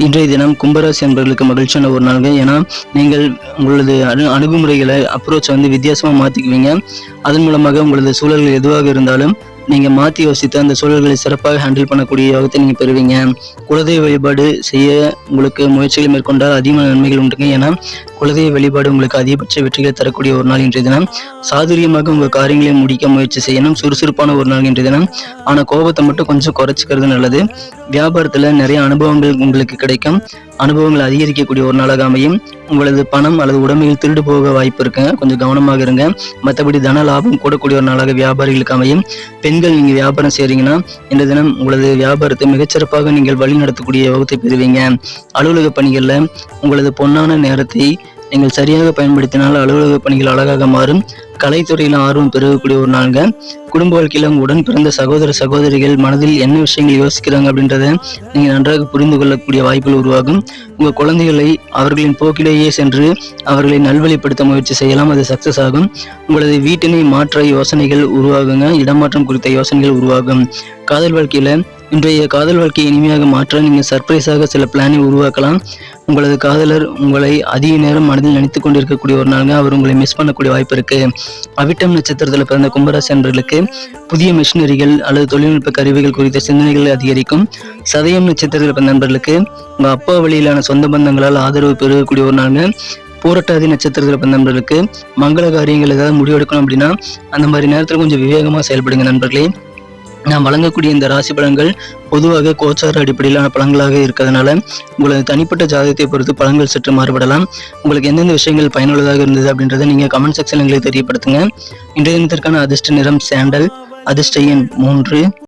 இன்றைய தினம் கும்பராசி என்பவர்களுக்கு மகிழ்ச்சியான ஒரு நாளுங்க. ஏன்னா நீங்கள் உங்களது அணுகுமுறைகளை அப்ரோச் வித்தியாசமா மாத்திக்குவீங்க. அதன் மூலமாக உங்களது சூழல்கள் எதுவாக இருந்தாலும் நீங்க மாத்தி யோசித்து அந்த சூழல்களை சிறப்பாக ஹேண்டில் பண்ணக்கூடிய யோகத்தை நீங்க பெறுவீங்க. குலதெய்வ வழிபாடு செய்ய உங்களுக்கு முயற்சிகளை மேற்கொண்டால் அதிகமான நன்மைகள் உண்டுங்க. ஏன்னா குலதெய்வ வழிபாடு உங்களுக்கு அதிகபட்ச வெற்றிகளை தரக்கூடிய ஒரு நாள் இன்றைய தினம். சாதுரியமாக உங்க காரியங்களை முடிக்க முயற்சி செய்யணும். சுறுசுறுப்பான ஒரு நாள் இன்றைய தினம். ஆனா கோபத்தை மட்டும் கொஞ்சம் குறைச்சிக்கிறது நல்லது. வியாபாரத்துல நிறைய அனுபவங்கள் உங்களுக்கு கிடைக்கும். அனுபவங்கள் அதிகரிக்கக்கூடிய ஒரு நாளாக அமையும். உங்களது பணம் அல்லது உடைமைகள் திருடு போக வாய்ப்பு இருக்குங்க. கொஞ்சம் கவனமாக இருங்க. மற்றபடி தன லாபம் கூடக்கூடிய ஒரு நாளாக வியாபாரிகளுக்கு அமையும். பெண்கள் நீங்க வியாபாரம் செய்றீங்கன்னா இந்த தினம் உங்களது வியாபாரத்தை மிகச்சிறப்பாக நீங்கள் வழி நடத்தக்கூடிய யோகத்தை பெறுவீங்க. அலுவலக பணிகள்ல உங்களது பொன்னான நேரத்தை நீங்கள் சரியாக பயன்படுத்தினால் அலுவலக பணிகள் அழகாக மாறும். கலைத்துறையில ஆர்வம் பெருகக்கூடிய ஒரு நாளுங்க. குடும்ப வாழ்க்கையில உங்க உடன் பிறந்த சகோதர சகோதரிகள் மனதில் என்ன விஷயங்கள் யோசிக்கிறாங்க அப்படின்றத நீங்க நன்றாக புரிந்து கொள்ளக்கூடிய வாய்ப்புகள் உருவாகும். உங்க குழந்தைகளை அவர்களின் போக்கிலேயே சென்று அவர்களை நல்வழிப்படுத்த முயற்சி செய்யலாம். அது சக்சஸ் ஆகும். உங்களது வீட்டினை மாற்ற யோசனைகள் உருவாகுங்க. இடமாற்றம் குறித்த யோசனைகள் உருவாகும். காதல் வாழ்க்கையில இன்றைய காதல் வாழ்க்கையை இனிமையாக மாற்ற நீங்க சர்ப்ரைஸாக சில பிளானை உருவாக்கலாம். உங்களது காதலர் உங்களை அதிக நேரம் மனதில் நினைத்துக் கொண்டிருக்கக்கூடிய ஒரு நாளுங்க. அவர் உங்களை மிஸ் பண்ணக்கூடிய வாய்ப்பு இருக்கு. அவிட்டம் நட்சத்திரத்தில் பிறந்த கும்பராசி அன்பர்களுக்கு புதிய மிஷினரிகள் அல்லது தொழில்நுட்ப கருவிகள் குறித்த சிந்தனைகள் அதிகரிக்கும். சதயம் நட்சத்திரத்தில் பிறந்த நண்பர்களுக்கு உங்க அப்பா வழியிலான சொந்த பந்தங்களால் ஆதரவு பெறக்கூடிய ஒரு நாளுங்க. பூரட்டாதி நட்சத்திரத்தில் பிறந்த நண்பர்களுக்கு மங்கள காரியங்கள் ஏதாவது முடிவெடுக்கணும் அப்படின்னா அந்த மாதிரி நேரத்தில் கொஞ்சம் விவேகமா செயல்படுங்க நண்பர்களே. நான் வழங்கக்கூடிய இந்த ராசி பலன்கள் பொதுவாக கோச்சார அடிப்படையிலான பலன்களாக இருக்கிறதுனால உங்களது தனிப்பட்ட ஜாதகத்தை பொறுத்து பலன்கள் சற்று மாறுபடலாம். உங்களுக்கு எந்தெந்த விஷயங்கள் பயனுள்ளதாக இருந்தது அப்படின்றத நீங்க கமெண்ட் செக்ஷன்ல எங்களுக்கு தெரியப்படுத்துங்க. இன்றைய தினத்திற்கான அதிர்ஷ்ட நிறம் சாண்டல், அதிர்ஷ்ட எண் 3.